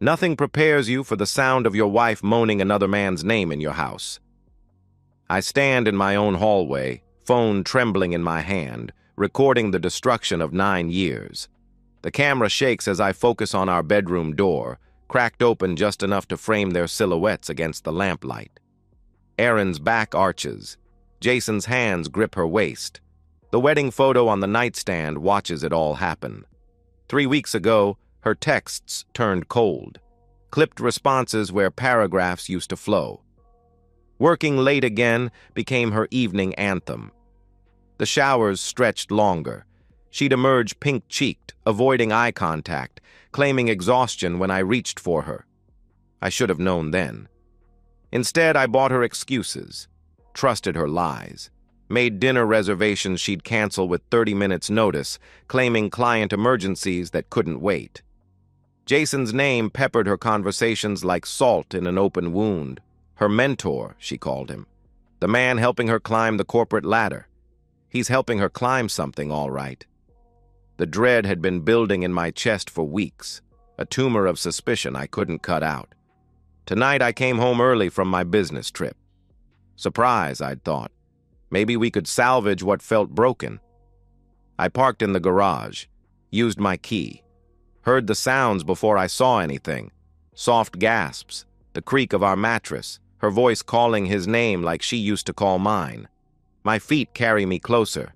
Nothing prepares you for the sound of your wife moaning another man's name in your house. I stand in my own hallway, phone trembling in my hand, recording the destruction of 9 years. The camera shakes as I focus on our bedroom door, cracked open just enough to frame their silhouettes against the lamplight. Erin's back arches. Jason's hands grip her waist. The wedding photo on the nightstand watches it all happen. 3 weeks ago, her texts turned cold. Clipped responses where paragraphs used to flow. Working late again became her evening anthem. The showers stretched longer. She'd emerge pink-cheeked, avoiding eye contact, claiming exhaustion when I reached for her. I should have known then. Instead, I bought her excuses, trusted her lies, made dinner reservations she'd cancel with 30 minutes notice, claiming client emergencies that couldn't wait. Jason's name peppered her conversations like salt in an open wound. Her mentor, she called him. The man helping her climb the corporate ladder. He's helping her climb something, all right. The dread had been building in my chest for weeks, a tumor of suspicion I couldn't cut out. Tonight I came home early from my business trip. Surprise, I'd thought. Maybe we could salvage what felt broken. I parked in the garage, used my key, heard the sounds before I saw anything. Soft gasps, the creak of our mattress, her voice calling his name like she used to call mine. My feet carry me closer.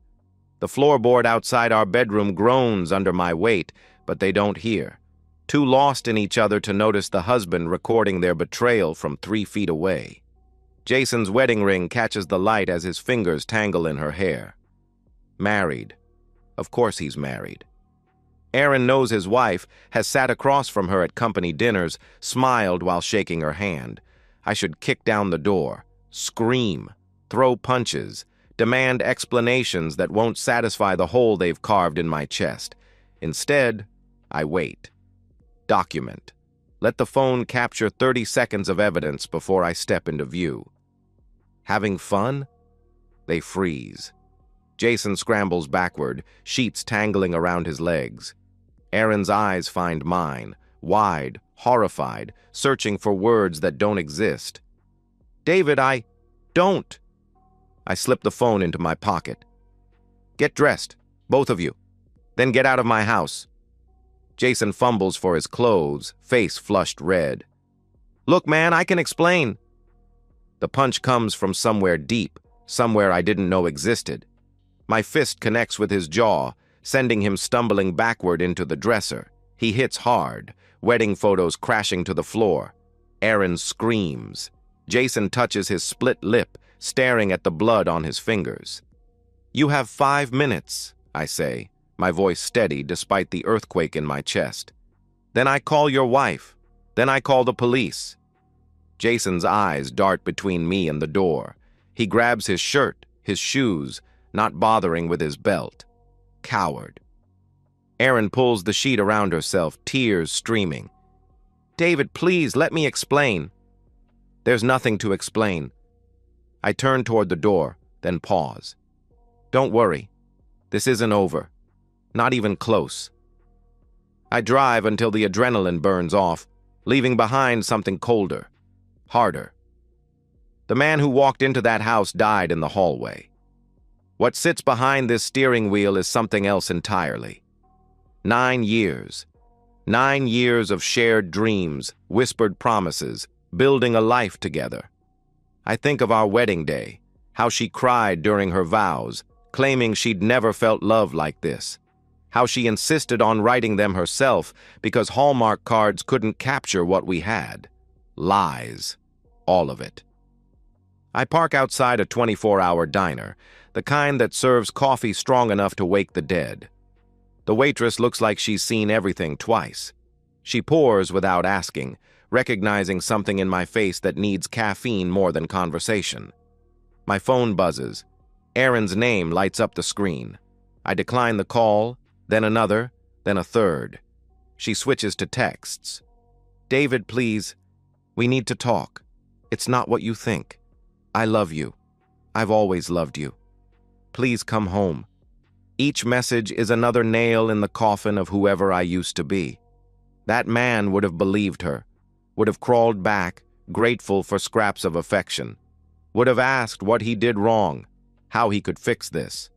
The floorboard outside our bedroom groans under my weight, but they don't hear. Too lost in each other to notice the husband recording their betrayal from 3 feet away. Jason's wedding ring catches the light as his fingers tangle in her hair. Married. Of course he's married. Erin knows his wife, has sat across from her at company dinners, smiled while shaking her hand. I should kick down the door, scream, throw punches, demand explanations that won't satisfy the hole they've carved in my chest. Instead, I wait. Document. Let the phone capture 30 seconds of evidence before I step into view. Having fun? They freeze. Jason scrambles backward, sheets tangling around his legs. Erin's eyes find mine, wide, horrified, searching for words that don't exist. David, don't. I slip the phone into my pocket. Get dressed, both of you. Then get out of my house. Jason fumbles for his clothes, face flushed red. Look, man, I can explain. The punch comes from somewhere deep, somewhere I didn't know existed. My fist connects with his jaw, sending him stumbling backward into the dresser. He hits hard, wedding photos crashing to the floor. Erin screams. Jason touches his split lip, staring at the blood on his fingers. You have 5 minutes, I say, my voice steady despite the earthquake in my chest. Then I call your wife. Then I call the police. Jason's eyes dart between me and the door. He grabs his shirt, his shoes, not bothering with his belt. Coward. Erin pulls the sheet around herself, tears streaming. David, please, let me explain. There's nothing to explain. I turn toward the door, then pause. Don't worry. This isn't over. Not even close. I drive until the adrenaline burns off, leaving behind something colder, harder. The man who walked into that house died in the hallway. What sits behind this steering wheel is something else entirely. 9 years. 9 years of shared dreams, whispered promises, building a life together. I think of our wedding day, how she cried during her vows, claiming she'd never felt love like this. How she insisted on writing them herself because Hallmark cards couldn't capture what we had. Lies. All of it. I park outside a 24-hour diner, the kind that serves coffee strong enough to wake the dead. The waitress looks like she's seen everything twice. She pours without asking, recognizing something in my face that needs caffeine more than conversation. My phone buzzes. Erin's name lights up the screen. I decline the call, then another, then a third. She switches to texts. David, please. We need to talk. It's not what you think. I love you. I've always loved you. Please come home. Each message is another nail in the coffin of whoever I used to be. That man would have believed her, would have crawled back, grateful for scraps of affection, would have asked what he did wrong, how he could fix this.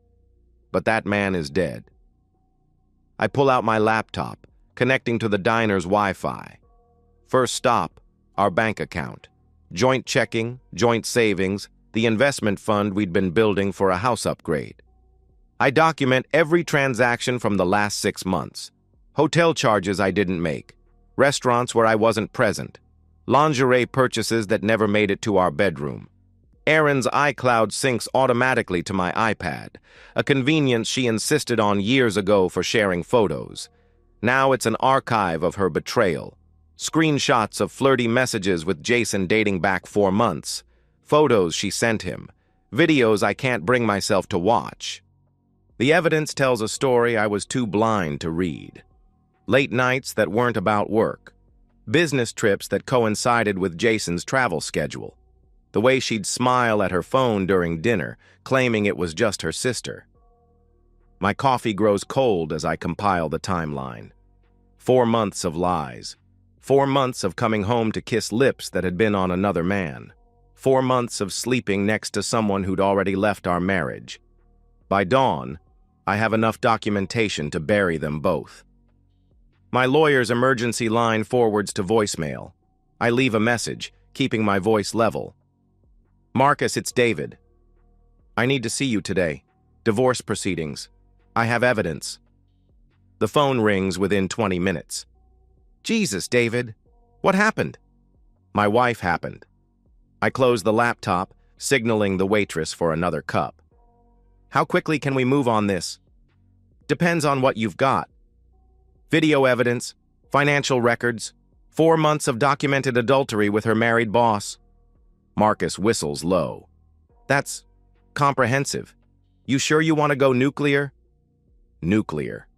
But that man is dead. I pull out my laptop, connecting to the diner's Wi-Fi. First stop, our bank account. Joint checking, joint savings, the investment fund we'd been building for a house upgrade. I document every transaction from the last 6 months. Hotel charges I didn't make, restaurants where I wasn't present, lingerie purchases that never made it to our bedroom. Erin's iCloud syncs automatically to my iPad, a convenience she insisted on years ago for sharing photos. Now it's an archive of her betrayal. Screenshots of flirty messages with Jason dating back 4 months. Photos she sent him. Videos I can't bring myself to watch. The evidence tells a story I was too blind to read. Late nights that weren't about work. Business trips that coincided with Jason's travel schedule. The way she'd smile at her phone during dinner, claiming it was just her sister. My coffee grows cold as I compile the timeline. 4 months of lies. 4 months of coming home to kiss lips that had been on another man. 4 months of sleeping next to someone who'd already left our marriage. By dawn, I have enough documentation to bury them both. My lawyer's emergency line forwards to voicemail. I leave a message, keeping my voice level. Marcus, it's David. I need to see you today. Divorce proceedings. I have evidence. The phone rings within 20 minutes. Jesus, David. What happened? My wife happened. I close the laptop, signaling the waitress for another cup. How quickly can we move on this? Depends on what you've got. Video evidence, financial records, 4 months of documented adultery with her married boss. Marcus whistles low. That's comprehensive. You sure you want to go nuclear? Nuclear.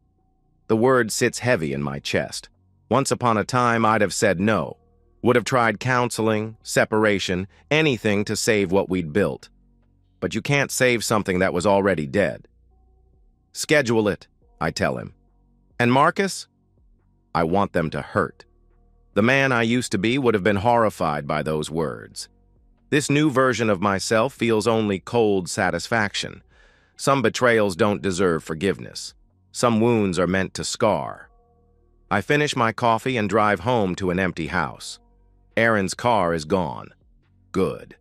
The word sits heavy in my chest. Once upon a time, I'd have said no. Would have tried counseling, separation, anything to save what we'd built. But you can't save something that was already dead. Schedule it, I tell him. And Marcus? I want them to hurt. The man I used to be would have been horrified by those words. This new version of myself feels only cold satisfaction. Some betrayals don't deserve forgiveness. Some wounds are meant to scar. I finish my coffee and drive home to an empty house. Erin's car is gone. Good.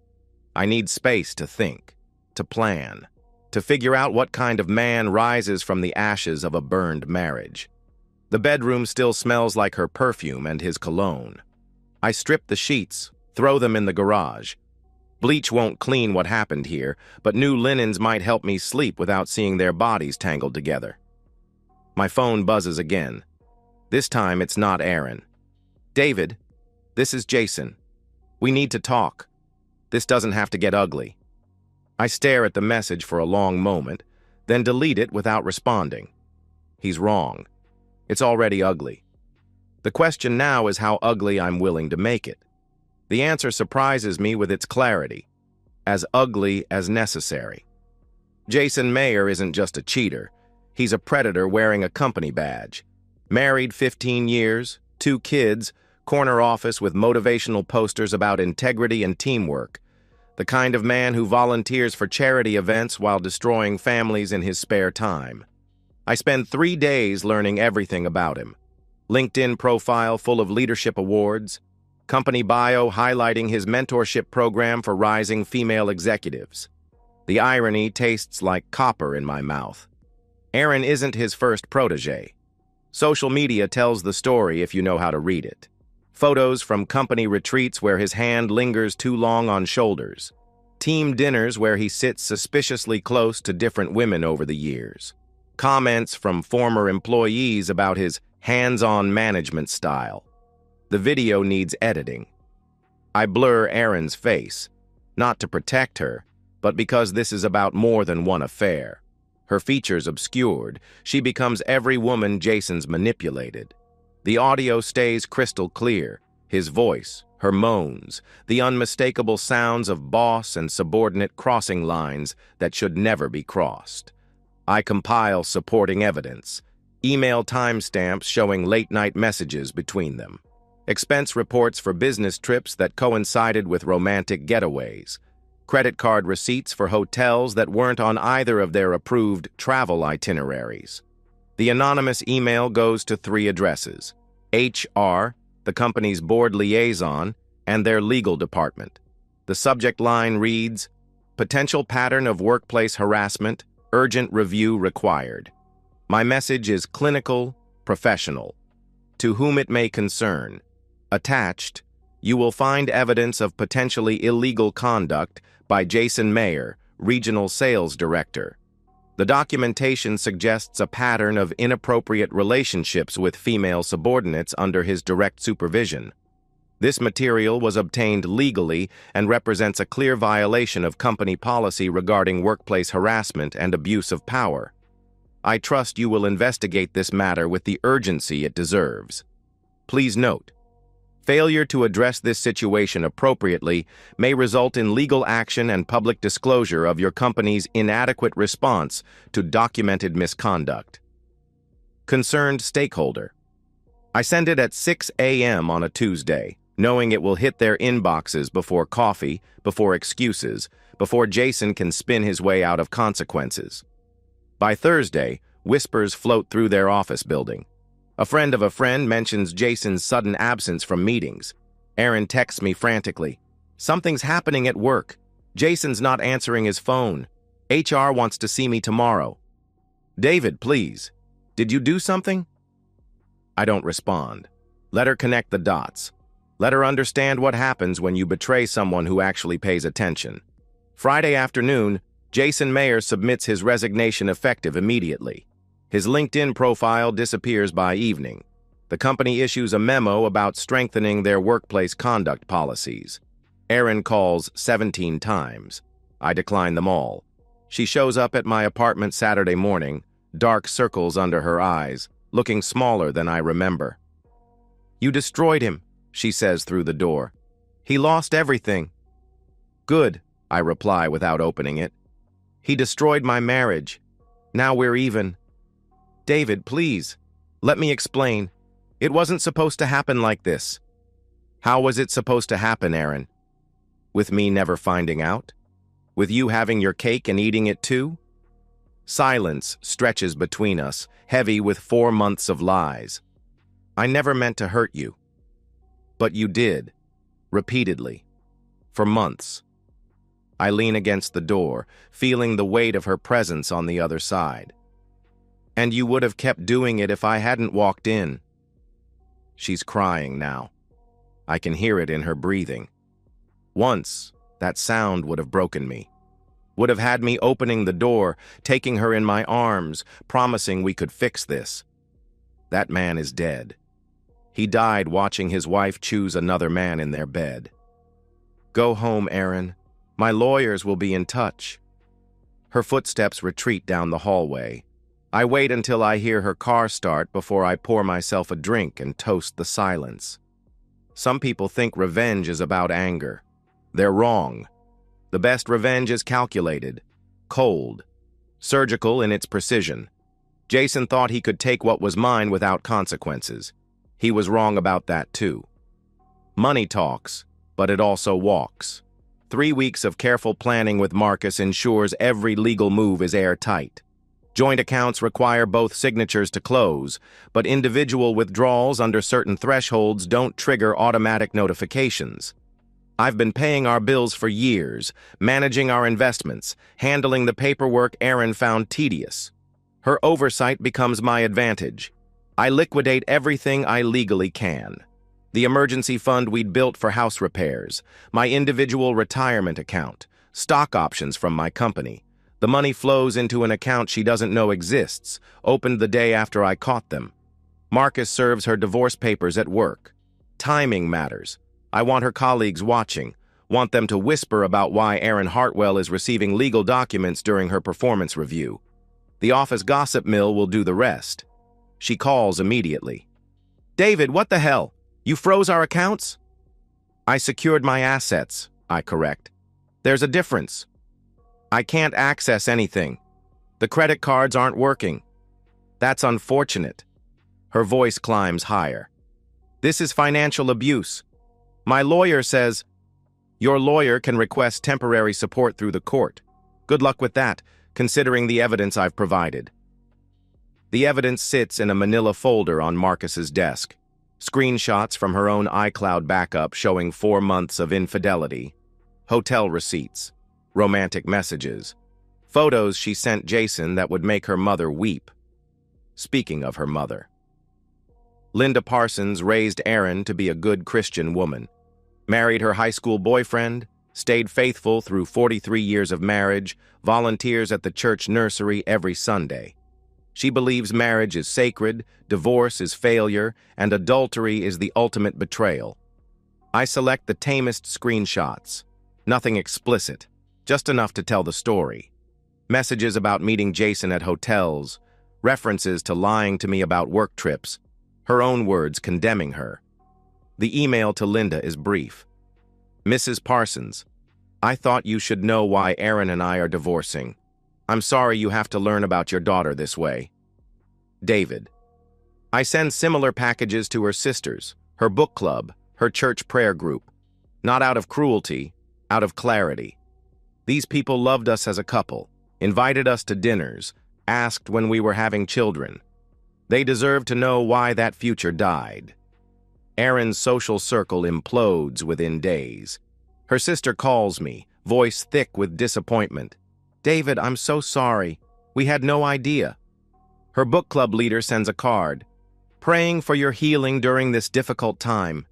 I need space to think, to plan, to figure out what kind of man rises from the ashes of a burned marriage. The bedroom still smells like her perfume and his cologne. I strip the sheets, throw them in the garage. Bleach won't clean what happened here, but new linens might help me sleep without seeing their bodies tangled together. My phone buzzes again. This time it's not Erin. David, this is Jason. We need to talk. This doesn't have to get ugly. I stare at the message for a long moment, then delete it without responding. He's wrong. It's already ugly. The question now is how ugly I'm willing to make it. The answer surprises me with its clarity. As ugly as necessary. Jason Mayer isn't just a cheater. He's a predator wearing a company badge. Married 15 years, 2 kids, corner office with motivational posters about integrity and teamwork. The kind of man who volunteers for charity events while destroying families in his spare time. I spend 3 days learning everything about him. LinkedIn profile full of leadership awards. Company bio highlighting his mentorship program for rising female executives. The irony tastes like copper in my mouth. Erin isn't his first protege. Social media tells the story if you know how to read it. Photos from company retreats where his hand lingers too long on shoulders. Team dinners where he sits suspiciously close to different women over the years. Comments from former employees about his hands-on management style. The video needs editing. I blur Erin's face, not to protect her, but because this is about more than one affair. Her features obscured, she becomes every woman Jason's manipulated. The audio stays crystal clear, his voice, her moans, the unmistakable sounds of boss and subordinate crossing lines that should never be crossed. I compile supporting evidence, email timestamps showing late-night messages between them, expense reports for business trips that coincided with romantic getaways, credit card receipts for hotels that weren't on either of their approved travel itineraries. The anonymous email goes to 3 addresses: HR, the company's board liaison, and their legal department. The subject line reads, "Potential pattern of workplace harassment, urgent review required." My message is clinical, professional. To whom it may concern. Attached, you will find evidence of potentially illegal conduct by Jason Mayer, Regional Sales Director. The documentation suggests a pattern of inappropriate relationships with female subordinates under his direct supervision. This material was obtained legally and represents a clear violation of company policy regarding workplace harassment and abuse of power. I trust you will investigate this matter with the urgency it deserves. Please note, failure to address this situation appropriately may result in legal action and public disclosure of your company's inadequate response to documented misconduct. Concerned stakeholder. I send it at 6 a.m. on a Tuesday, knowing it will hit their inboxes before coffee, before excuses, before Jason can spin his way out of consequences. By Thursday, whispers float through their office building. A friend of a friend mentions Jason's sudden absence from meetings. Aaron texts me frantically. "Something's happening at work. Jason's not answering his phone. HR wants to see me tomorrow. David, please. Did you do something?" I don't respond. Let her connect the dots. Let her understand what happens when you betray someone who actually pays attention. Friday afternoon, Jason Mayer submits his resignation effective immediately. His LinkedIn profile disappears by evening. The company issues a memo about strengthening their workplace conduct policies. Erin calls 17 times. I decline them all. She shows up at my apartment Saturday morning, dark circles under her eyes, looking smaller than I remember. "You destroyed him," she says through the door. "He lost everything." "Good," I reply without opening it. "He destroyed my marriage. Now we're even." "David, please, let me explain. It wasn't supposed to happen like this." "How was it supposed to happen, Aaron? With me never finding out? With you having your cake and eating it too?" Silence stretches between us, heavy with 4 months of lies. "I never meant to hurt you." "But you did. Repeatedly. For months." I lean against the door, feeling the weight of her presence on the other side. "And you would have kept doing it if I hadn't walked in." She's crying now. I can hear it in her breathing. Once, that sound would have broken me. Would have had me opening the door, taking her in my arms, promising we could fix this. That man is dead. He died watching his wife choose another man in their bed. "Go home, Aaron. My lawyers will be in touch." Her footsteps retreat down the hallway. I wait until I hear her car start before I pour myself a drink and toast the silence. Some people think revenge is about anger. They're wrong. The best revenge is calculated, cold, surgical in its precision. Jason thought he could take what was mine without consequences. He was wrong about that too. Money talks, but it also walks. 3 weeks of careful planning with Marcus ensures every legal move is airtight. Joint accounts require both signatures to close, but individual withdrawals under certain thresholds don't trigger automatic notifications. I've been paying our bills for years, managing our investments, handling the paperwork Erin found tedious. Her oversight becomes my advantage. I liquidate everything I legally can. The emergency fund we'd built for house repairs, my individual retirement account, stock options from my company. The money flows into an account she doesn't know exists, opened the day after I caught them. Marcus serves her divorce papers at work. Timing matters. I want her colleagues watching, want them to whisper about why Erin Hartwell is receiving legal documents during her performance review. The office gossip mill will do the rest. She calls immediately. "David, what the hell? You froze our accounts?" "I secured my assets," I correct. "There's a difference. I can't access anything. The credit cards aren't working." That's unfortunate. Her voice climbs higher. This is financial abuse. My lawyer says, your lawyer can request temporary support through the court. Good luck with that, considering the evidence I've provided. The evidence sits in a manila folder on Marcus's desk. Screenshots from her own iCloud backup showing 4 months of infidelity, hotel receipts, romantic messages, photos she sent Jason that would make her mother weep. Speaking of her mother, Linda Parsons raised Erin to be a good Christian woman, married her high school boyfriend, stayed faithful through 43 years of marriage, volunteers at the church nursery every Sunday. She believes marriage is sacred, divorce is failure, and adultery is the ultimate betrayal. I select the tamest screenshots. Nothing explicit, just enough to tell the story. Messages about meeting Jason at hotels, references to lying to me about work trips, her own words condemning her. The email to Linda is brief. Mrs. Parsons, I thought you should know why Erin and I are divorcing. I'm sorry you have to learn about your daughter this way. David, I send similar packages to her sisters, her book club, her church prayer group. Not out of cruelty, out of clarity. These people loved us as a couple, invited us to dinners, asked when we were having children. They deserve to know why that future died. Erin's social circle implodes within days. Her sister calls me, voice thick with disappointment. David, I'm so sorry. We had no idea. Her book club leader sends a card, praying for your healing during this difficult time.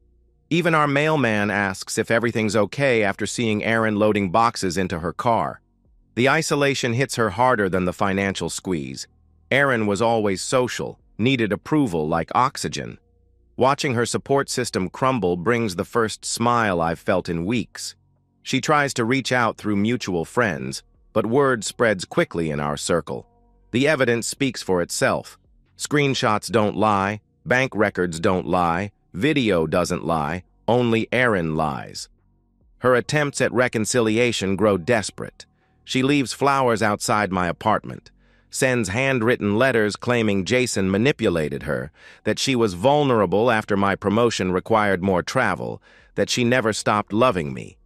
Even our mailman asks if everything's okay after seeing Erin loading boxes into her car. The isolation hits her harder than the financial squeeze. Erin was always social, needed approval like oxygen. Watching her support system crumble brings the first smile I've felt in weeks. She tries to reach out through mutual friends, but word spreads quickly in our circle. The evidence speaks for itself. Screenshots don't lie, bank records don't lie, video doesn't lie, only Erin lies. Her attempts at reconciliation grow desperate. She leaves flowers outside my apartment, sends handwritten letters claiming Jason manipulated her, that she was vulnerable after my promotion required more travel, that she never stopped loving me.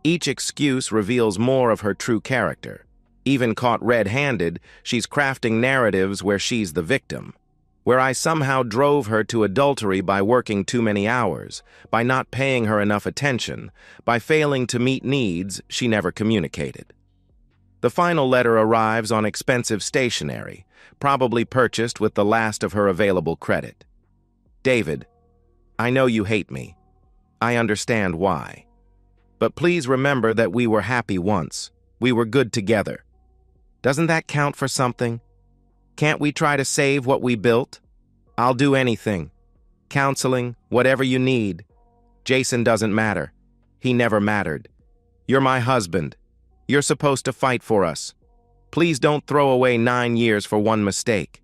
Each excuse reveals more of her true character. Even caught red-handed, she's crafting narratives where she's the victim, where I somehow drove her to adultery by working too many hours, by not paying her enough attention, by failing to meet needs she never communicated. The final letter arrives on expensive stationery, probably purchased with the last of her available credit. David, I know you hate me. I understand why. But please remember that we were happy once. We were good together. Doesn't that count for something? Can't we try to save what we built? I'll do anything. Counseling, whatever you need. Jason doesn't matter. He never mattered. You're my husband. You're supposed to fight for us. Please don't throw away 9 years for one mistake.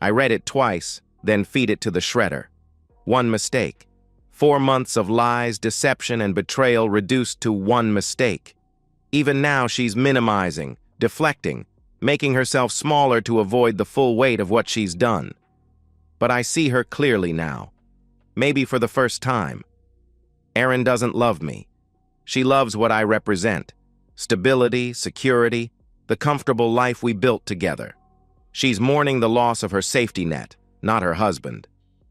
I read it twice, then feed it to the shredder. One mistake. 4 months of lies, deception, and betrayal reduced to one mistake. Even now she's minimizing, deflecting, making herself smaller to avoid the full weight of what she's done. But I see her clearly now. Maybe for the first time. Erin doesn't love me. She loves what I represent. Stability, security, the comfortable life we built together. She's mourning the loss of her safety net, not her husband.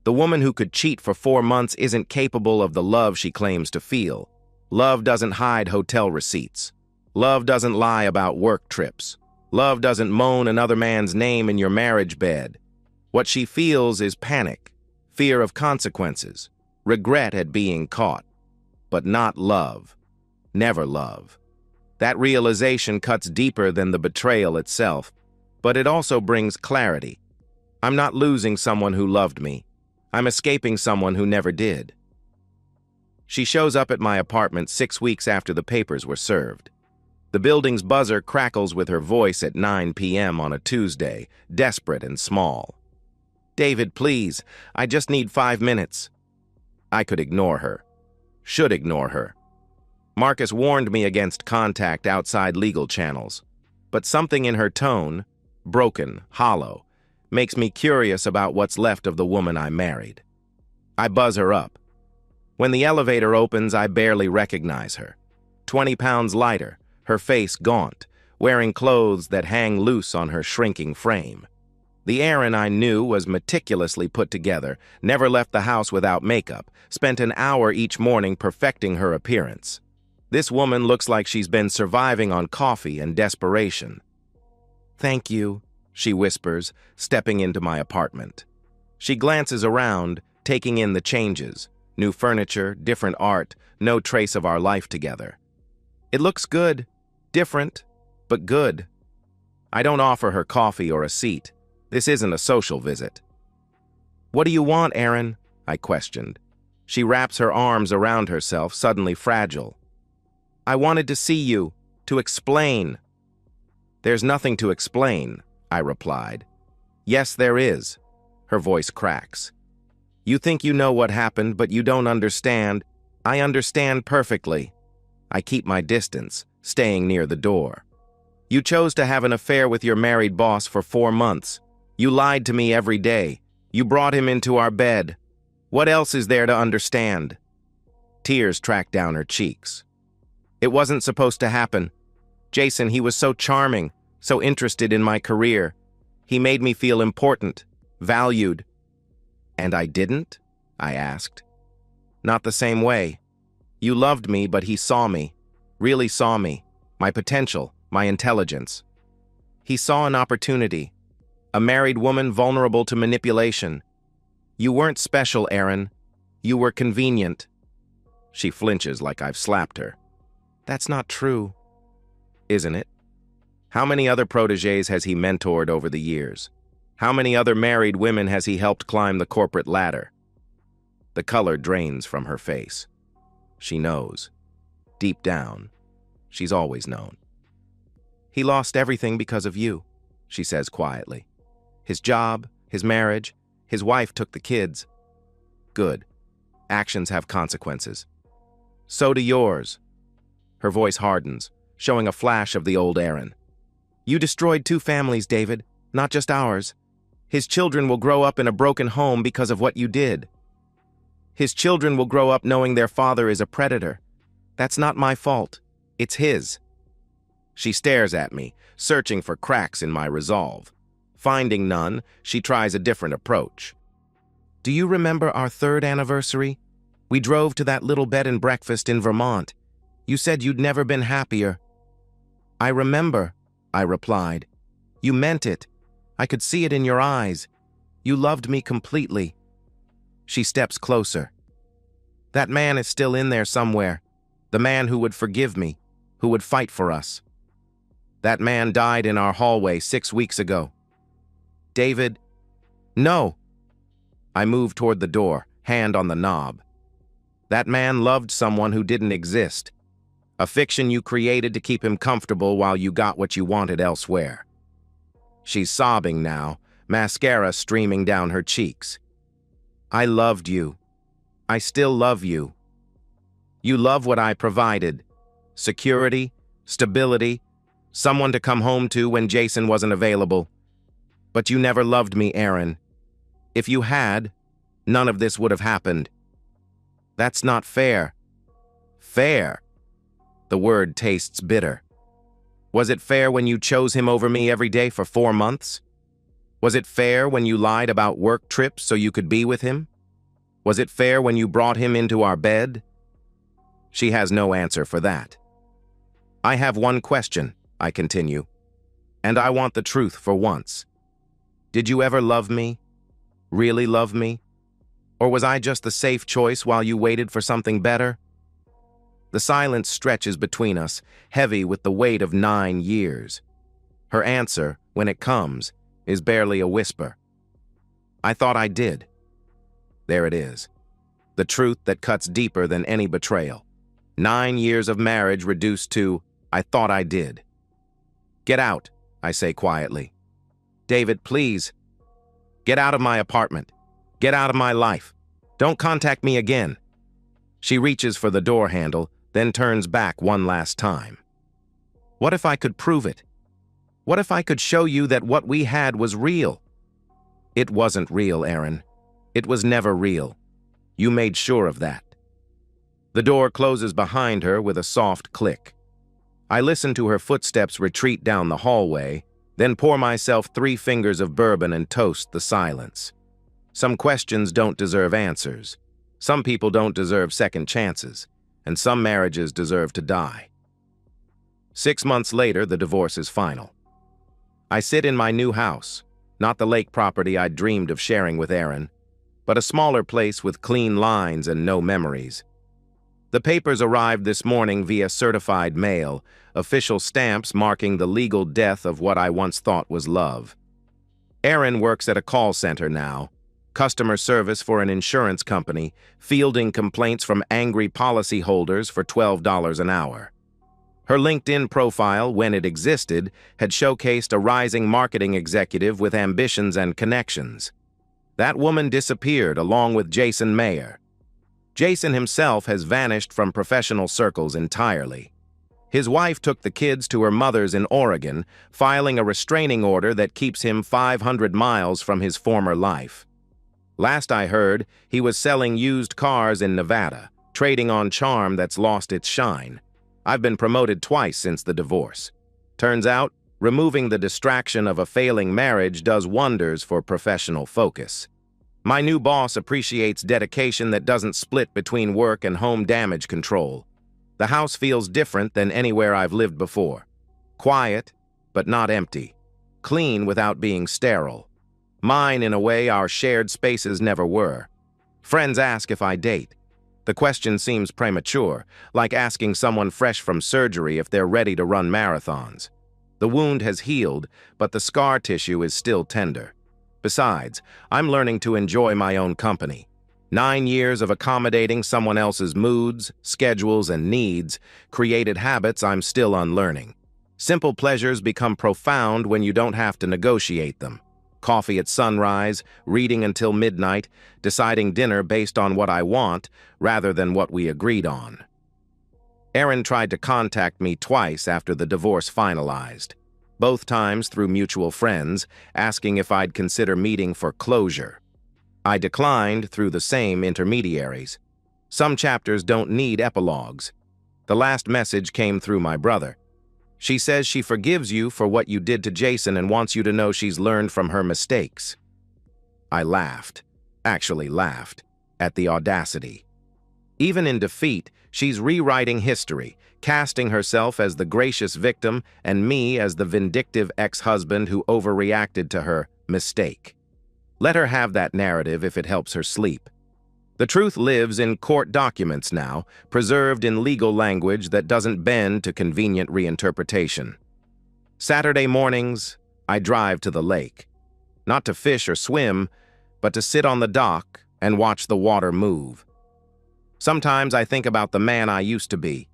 The woman who could cheat for 4 months isn't capable of the love she claims to feel. Love doesn't hide hotel receipts. Love doesn't lie about work trips. Love doesn't moan another man's name in your marriage bed. What she feels is panic, fear of consequences, regret at being caught. But not love. Never love. That realization cuts deeper than the betrayal itself, but it also brings clarity. I'm not losing someone who loved me. I'm escaping someone who never did. She shows up at my apartment 6 weeks after the papers were served. The building's buzzer crackles with her voice at 9 p.m. on a Tuesday, desperate and small. David, please, I just need 5 minutes. I could ignore her. Should ignore her. Marcus warned me against contact outside legal channels, but something in her tone, broken, hollow, makes me curious about what's left of the woman I married. I buzz her up. When the elevator opens, I barely recognize her. 20 pounds lighter, her face gaunt, wearing clothes that hang loose on her shrinking frame. The Erin I knew was meticulously put together, never left the house without makeup, spent an hour each morning perfecting her appearance. This woman looks like she's been surviving on coffee and desperation. "Thank you," she whispers, stepping into my apartment. She glances around, taking in the changes. New furniture, different art, no trace of our life together. It looks good, different, but good. I don't offer her coffee or a seat. This isn't a social visit. "What do you want, Erin?" I questioned. She wraps her arms around herself, suddenly fragile. "I wanted to see you, to explain." "There's nothing to explain," I replied. "Yes, there is." Her voice cracks. "You think you know what happened, but you don't understand. I understand perfectly." I keep my distance, staying near the door. "You chose to have an affair with your married boss for 4 months. You lied to me every day. You brought him into our bed. What else is there to understand?" Tears track down her cheeks. "It wasn't supposed to happen. Jason, he was so charming, so interested in my career. He made me feel important, valued." "And I didn't?" I asked. "Not the same way. You loved me, but he saw me, really saw me, my potential, my intelligence. He saw an opportunity, a married woman vulnerable to manipulation. You weren't special, Erin. You were convenient." She flinches like I've slapped her. "That's not true." "Isn't it? How many other protégés has he mentored over the years? How many other married women has he helped climb the corporate ladder?" The color drains from her face. She knows. Deep down, she's always known. "He lost everything because of you," she says quietly. "His job, his marriage, his wife took the kids." "Good. Actions have consequences. So do yours." Her voice hardens, showing a flash of the old Erin. "You destroyed 2 families, David, not just ours. His children will grow up in a broken home because of what you did. His children will grow up knowing their father is a predator. That's not my fault. It's his." She stares at me, searching for cracks in my resolve. Finding none, she tries a different approach. "Do you remember our 3rd anniversary? We drove to that little bed and breakfast in Vermont. You said you'd never been happier." "I remember," I replied. "You meant it. I could see it in your eyes. You loved me completely." She steps closer. "That man is still in there somewhere. The man who would forgive me, who would fight for us. That man died in our hallway 6 weeks ago." "David." "No." I move toward the door, hand on the knob. "That man loved someone who didn't exist. A fiction you created to keep him comfortable while you got what you wanted elsewhere." She's sobbing now, mascara streaming down her cheeks. "I loved you. I still love you. You love what I provided. Security, stability, someone to come home to when Jason wasn't available. But you never loved me, Erin. If you had, none of this would have happened. That's not fair." "Fair?" The word tastes bitter. "Was it fair when you chose him over me every day for 4 months? Was it fair when you lied about work trips so you could be with him? Was it fair when you brought him into our bed?" She has no answer for that. "I have one question," I continue, "and I want the truth for once. Did you ever love me? Really love me? Or was I just the safe choice while you waited for something better?" The silence stretches between us, heavy with the weight of 9 years. Her answer, when it comes, is barely a whisper. "I thought I did." There it is. The truth that cuts deeper than any betrayal. 9 years of marriage reduced to, "I thought I did." "Get out," I say quietly. "David, please. Get out of my apartment. Get out of my life. Don't contact me again." She reaches for the door handle, then turns back one last time. "What if I could prove it? What if I could show you that what we had was real? It wasn't real, Aaron. It was never real. You made sure of that. The door closes behind her with a soft click. I listen to her footsteps retreat down the hallway, then pour myself 3 fingers of bourbon and toast the silence. Some questions don't deserve answers. Some people don't deserve second chances, and some marriages deserve to die. 6 months later, the divorce is final. I sit in my new house, not the lake property I'd dreamed of sharing with Aaron, but a smaller place with clean lines and no memories. The papers arrived this morning via certified mail, official stamps marking the legal death of what I once thought was love. Aaron works at a call center now, customer service for an insurance company, fielding complaints from angry policyholders for $12 an hour. Her LinkedIn profile, when it existed, had showcased a rising marketing executive with ambitions and connections. That woman disappeared along with Jason Mayer. Jason himself has vanished from professional circles entirely. His wife took the kids to her mother's in Oregon, filing a restraining order that keeps him 500 miles from his former life. Last I heard, he was selling used cars in Nevada, trading on charm that's lost its shine. I've been promoted twice since the divorce. Turns out, removing the distraction of a failing marriage does wonders for professional focus. My new boss appreciates dedication that doesn't split between work and home damage control. The house feels different than anywhere I've lived before. Quiet, but not empty. Clean without being sterile. Mine in a way our shared spaces never were. Friends ask if I date. The question seems premature, like asking someone fresh from surgery if they're ready to run marathons. The wound has healed, but the scar tissue is still tender. Besides, I'm learning to enjoy my own company. 9 years of accommodating someone else's moods, schedules, and needs created habits I'm still unlearning. Simple pleasures become profound when you don't have to negotiate them. Coffee at sunrise, reading until midnight, deciding dinner based on what I want rather than what we agreed on. Aaron tried to contact me twice after the divorce finalized, both times through mutual friends, asking if I'd consider meeting for closure. I declined through the same intermediaries. Some chapters don't need epilogues. The last message came through my brother. She says she forgives you for what you did to Jason and wants you to know she's learned from her mistakes. I laughed, at the audacity. Even in defeat, she's rewriting history, casting herself as the gracious victim and me as the vindictive ex-husband who overreacted to her mistake. Let her have that narrative if it helps her sleep. The truth lives in court documents now, preserved in legal language that doesn't bend to convenient reinterpretation. Saturday mornings, I drive to the lake. Not to fish or swim, but to sit on the dock and watch the water move. Sometimes I think about the man I used to be,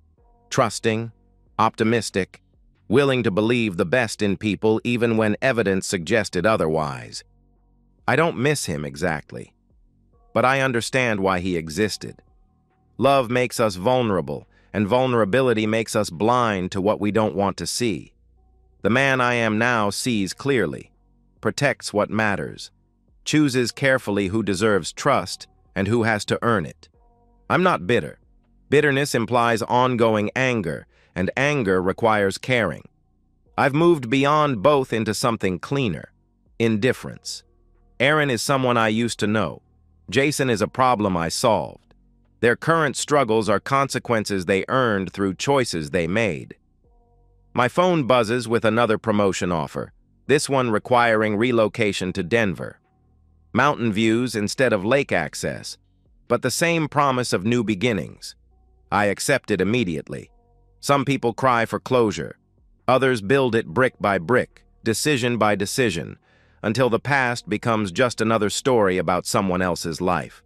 trusting, optimistic, willing to believe the best in people even when evidence suggested otherwise. I don't miss him exactly, but I understand why he existed. Love makes us vulnerable, and vulnerability makes us blind to what we don't want to see. The man I am now sees clearly, protects what matters, chooses carefully who deserves trust and who has to earn it. I'm not bitter. Bitterness implies ongoing anger, and anger requires caring. I've moved beyond both into something cleaner, indifference. Aaron is someone I used to know. Jason is a problem I solved. Their current struggles are consequences they earned through choices they made. My phone buzzes with another promotion offer, this one requiring relocation to Denver. Mountain views instead of lake access, but the same promise of new beginnings. I accept it immediately. Some people cry for closure. Others build it brick by brick, decision by decision, until the past becomes just another story about someone else's life.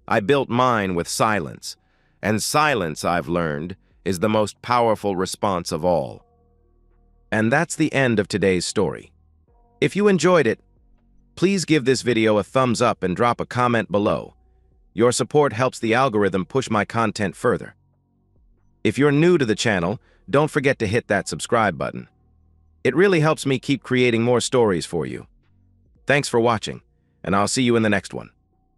I built mine with silence, and silence, I've learned, is the most powerful response of all. And that's the end of today's story. If you enjoyed it, please give this video a thumbs up and drop a comment below. Your support helps the algorithm push my content further. If you're new to the channel, don't forget to hit that subscribe button. It really helps me keep creating more stories for you. Thanks for watching, and I'll see you in the next one.